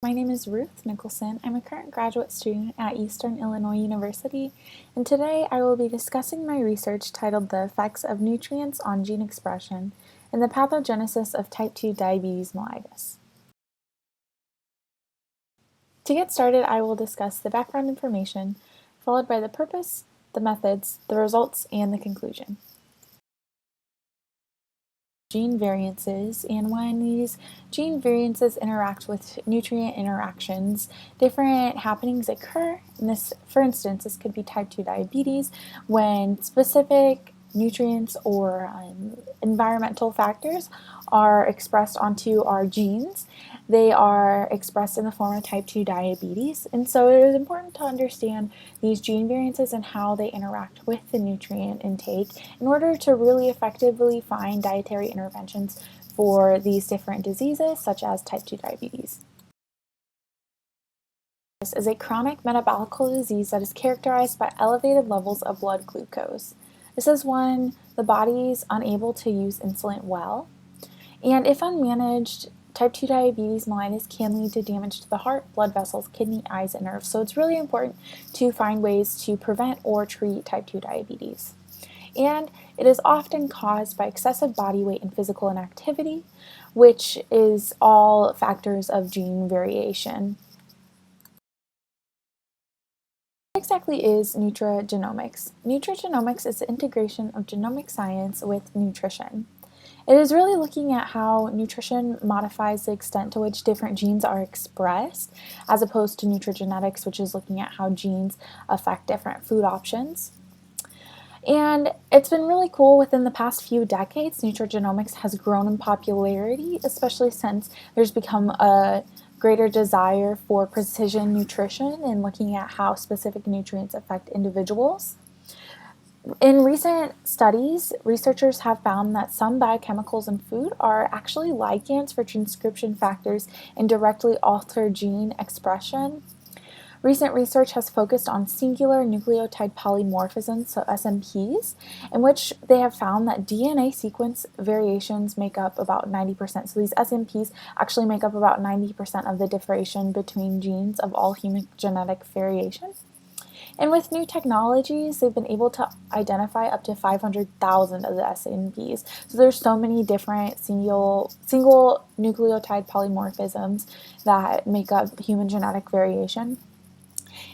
My name is Ruth Nicholson. I'm a current graduate student at Eastern Illinois University, and today I will be discussing my research titled The Effects of Nutrients on Gene Expression and the Pathogenesis of Type 2 Diabetes mellitus. To get started, I will discuss the background information, followed by the purpose, the methods, the results, and the conclusion. Gene variances, and when these gene variances interact with nutrient interactions, different happenings occur. And this, for instance, this could be type 2 diabetes when specific nutrients or environmental factors are expressed onto our genes. They are expressed in the form of type 2 diabetes, and so it is important to understand these gene variances and how they interact with the nutrient intake in order to really effectively find dietary interventions for these different diseases such as type 2 diabetes. This is a chronic metabolic disease that is characterized by elevated levels of blood glucose. This is when the body is unable to use insulin well, and if unmanaged, type 2 diabetes mellitus can lead to damage to the heart, blood vessels, kidney, eyes, and nerves. So it's really important to find ways to prevent or treat type 2 diabetes. And it is often caused by excessive body weight and physical inactivity, which is all factors of gene variation. What exactly is nutrigenomics? Nutrigenomics is the integration of genomic science with nutrition. It is really looking at how nutrition modifies the extent to which different genes are expressed, as opposed to nutrigenetics, which is looking at how genes affect different food options. And it's been really cool within the past few decades. Nutrigenomics has grown in popularity, especially since there's become a greater desire for precision nutrition and looking at how specific nutrients affect individuals. In recent studies, researchers have found that some biochemicals in food are actually ligands for transcription factors and directly alter gene expression. Recent research has focused on singular nucleotide polymorphisms, so SNPs, in which they have found that DNA sequence variations make up about 90%. So these SNPs actually make up about 90% of the differentiation between genes of all human genetic variation. And with new technologies, they've been able to identify up to 500,000 of the SNPs. So there's so many different single nucleotide polymorphisms that make up human genetic variation.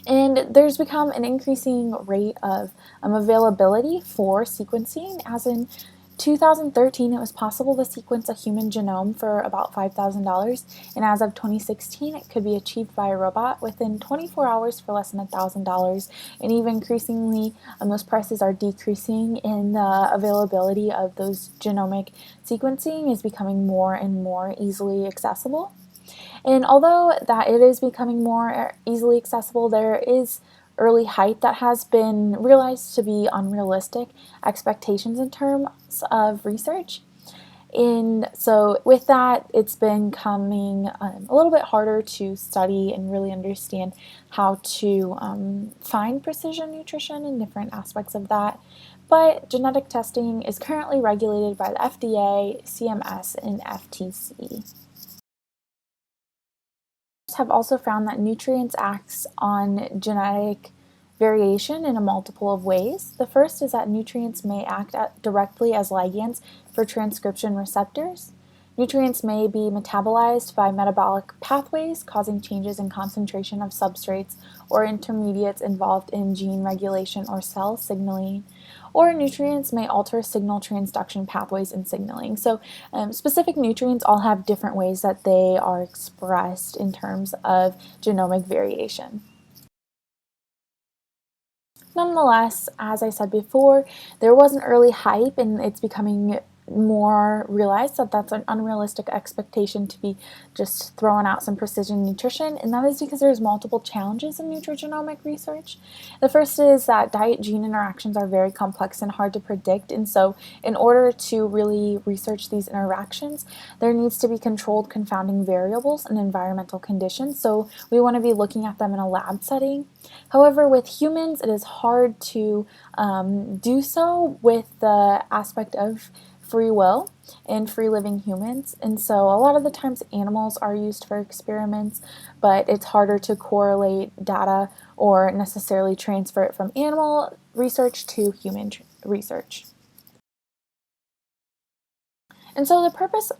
And there's become an increasing rate of availability for sequencing, as in 2013, it was possible to sequence a human genome for about $5,000, and as of 2016, it could be achieved by a robot within 24 hours for less than $1,000, and even increasingly, those prices are decreasing, and the availability of those genomic sequencing is becoming more and more easily accessible. And although that it is becoming more easily accessible, there is early hype that has been realized to be unrealistic expectations in terms of research. And so with that, it's been becoming a little bit harder to study and really understand how to find precision nutrition and different aspects of that. But genetic testing is currently regulated by the FDA, CMS, and FTC. Have also found that nutrients act on genetic variation in a multiple of ways. The first is that nutrients may act directly as ligands for transcription receptors. Nutrients may be metabolized by metabolic pathways, causing changes in concentration of substrates or intermediates involved in gene regulation or cell signaling. Or nutrients may alter signal transduction pathways in signaling. So specific nutrients all have different ways that they are expressed in terms of genomic variation. Nonetheless, as I said before, there was an early hype, and it's becoming more realized that that's an unrealistic expectation to be just throwing out some precision nutrition, and that is because there's multiple challenges in nutrigenomic research. The first is that diet-gene interactions are very complex and hard to predict, and so in order to really research these interactions, there needs to be controlled confounding variables and environmental conditions, so we want to be looking at them in a lab setting. However, with humans, it is hard to do so with the aspect of free will in free-living humans, and so a lot of the times animals are used for experiments, but it's harder to correlate data or necessarily transfer it from animal research to human research. And so the purpose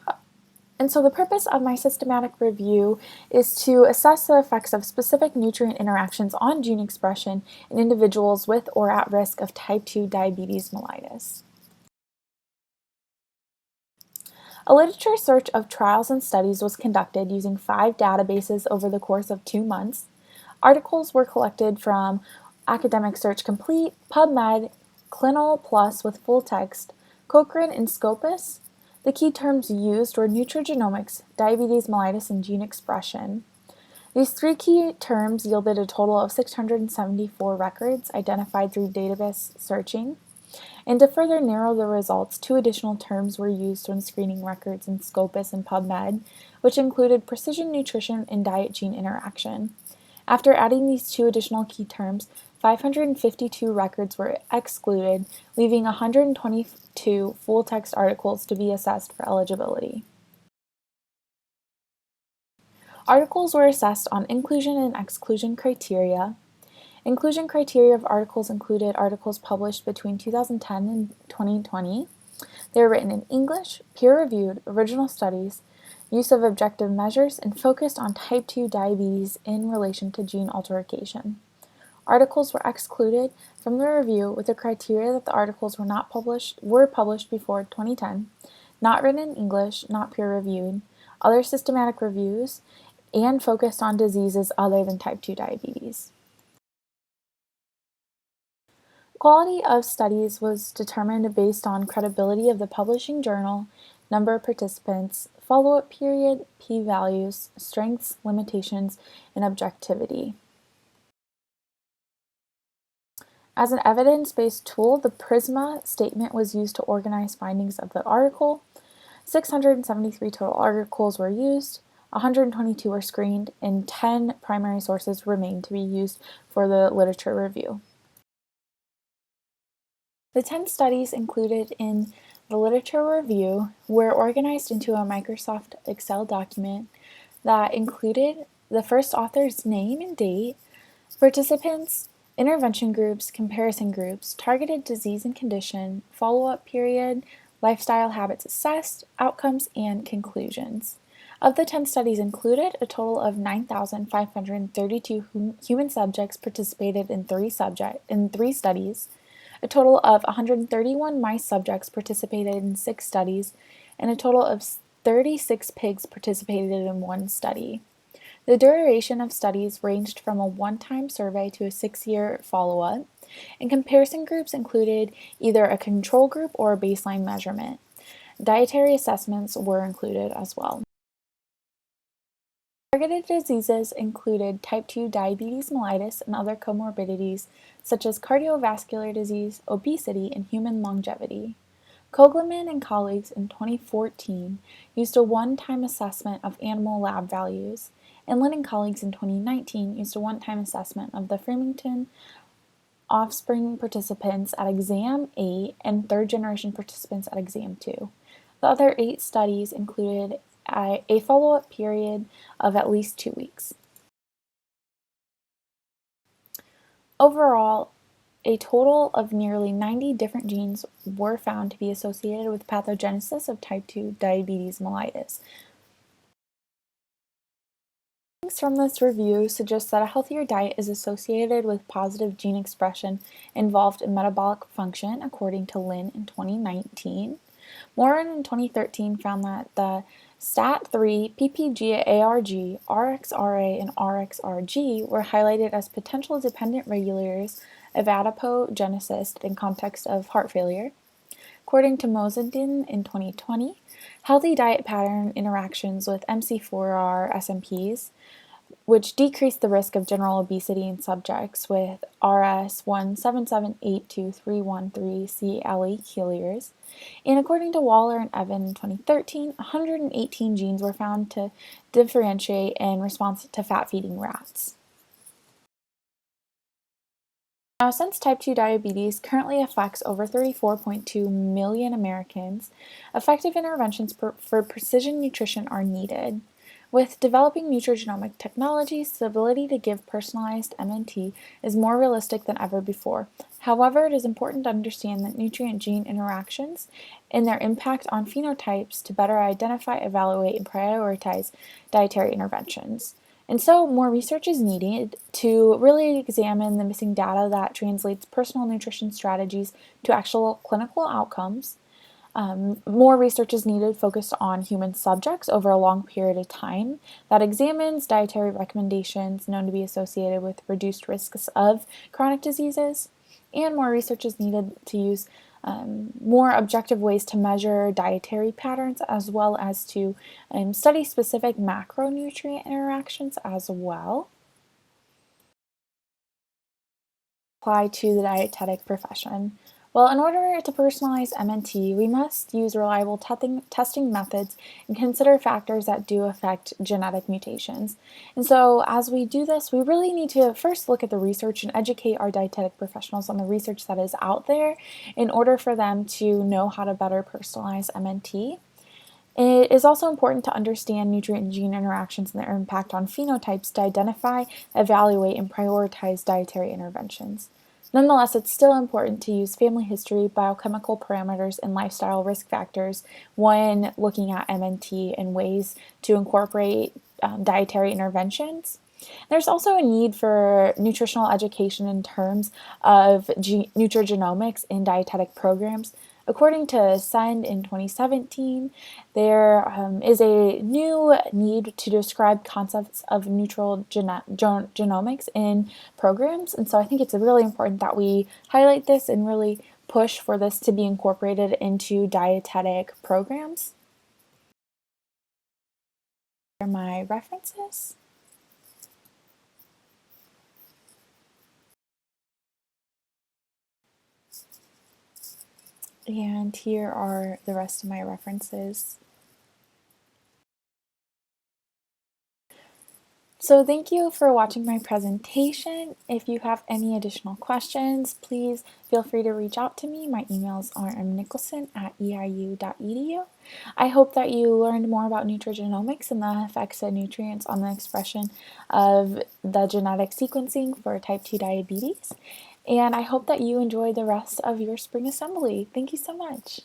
of my systematic review is to assess the effects of specific nutrient interactions on gene expression in individuals with or at risk of type 2 diabetes mellitus. A literature search of trials and studies was conducted using 5 databases over the course of 2 months. Articles were collected from Academic Search Complete, PubMed, Clinal Plus with full text, Cochrane, and Scopus. The key terms used were nutrigenomics, diabetes mellitus, and gene expression. These 3 key terms yielded a total of 674 records identified through database searching. And to further narrow the results, 2 additional terms were used when screening records in Scopus and PubMed, which included precision nutrition and diet-gene interaction. After adding these 2 additional key terms, 552 records were excluded, leaving 122 full-text articles to be assessed for eligibility. Articles were assessed on inclusion and exclusion criteria. Inclusion criteria of articles included articles published between 2010 and 2020. They were written in English, peer-reviewed, original studies, use of objective measures, and focused on type 2 diabetes in relation to gene alteration. Articles were excluded from the review with the criteria that the articles were published before 2010, not written in English, not peer-reviewed, other systematic reviews, and focused on diseases other than type 2 diabetes. Quality of studies was determined based on credibility of the publishing journal, number of participants, follow-up period, p-values, strengths, limitations, and objectivity. As an evidence-based tool, the PRISMA statement was used to organize findings of the article. 673 total articles were used, 122 were screened, and 10 primary sources remained to be used for the literature review. The 10 studies included in the literature review were organized into a Microsoft Excel document that included the first author's name and date, participants, intervention groups, comparison groups, targeted disease and condition, follow-up period, lifestyle habits assessed, outcomes, and conclusions. Of the 10 studies included, a total of 9,532 human subjects participated in 3 studies. A total of 131 mice subjects participated in 6 studies, and a total of 36 pigs participated in 1 study. The duration of studies ranged from a one-time survey to a 6-year follow-up, and comparison groups included either a control group or a baseline measurement. Dietary assessments were included as well. Targeted diseases included type 2 diabetes mellitus and other comorbidities such as cardiovascular disease, obesity, and human longevity. Kogleman and colleagues in 2014 used a one-time assessment of animal lab values, and Lin and colleagues in 2019 used a one-time assessment of the Framingham offspring participants at exam 8 and third-generation participants at exam 2. The other 8 studies included a follow-up period of at least 2 weeks. Overall, a total of nearly 90 different genes were found to be associated with pathogenesis of type 2 diabetes mellitus. Findings from this review suggest that a healthier diet is associated with positive gene expression involved in metabolic function, according to Lin in 2019. Morin in 2013 found that the STAT3, PPG-ARG, RXRA, and RXRG were highlighted as potential dependent regulators of adipogenesis in context of heart failure. According to Mosendin in 2020, healthy diet pattern interactions with MC4R SMPs, which decreased the risk of general obesity in subjects with RS177823313CLE keloids. And according to Waller and Evan in 2013, 118 genes were found to differentiate in response to fat-feeding rats. Now, since type 2 diabetes currently affects over 34.2 million Americans, effective interventions for precision nutrition are needed. With developing nutrigenomic technologies, the ability to give personalized MNT is more realistic than ever before. However, it is important to understand that nutrient-gene interactions and their impact on phenotypes to better identify, evaluate, and prioritize dietary interventions. And so more research is needed to really examine the missing data that translates personal nutrition strategies to actual clinical outcomes. More research is needed focused on human subjects over a long period of time that examines dietary recommendations known to be associated with reduced risks of chronic diseases. And more research is needed to use more objective ways to measure dietary patterns as well as to study specific macronutrient interactions as well. Apply to the dietetic profession. Well, in order to personalize MNT, we must use reliable testing methods and consider factors that do affect genetic mutations. And so as we do this, we really need to first look at the research and educate our dietetic professionals on the research that is out there in order for them to know how to better personalize MNT. It is also important to understand nutrient-gene interactions and their impact on phenotypes to identify, evaluate, and prioritize dietary interventions. Nonetheless, it's still important to use family history, biochemical parameters, and lifestyle risk factors when looking at MNT and ways to incorporate dietary interventions. There's also a need for nutritional education in terms of nutrigenomics in dietetic programs. According to Send in 2017, there is a new need to describe concepts of genomics in programs, and so I think it's really important that we highlight this and really push for this to be incorporated into dietetic programs. Here are my references. And here are the rest of my references. So thank you for watching my presentation. If you have any additional questions, please feel free to reach out to me. My emails are mnicholson@eiu.edu. I hope that you learned more about nutrigenomics and the effects of nutrients on the expression of the genetic sequencing for type 2 diabetes. And I hope that you enjoy the rest of your spring assembly. Thank you so much.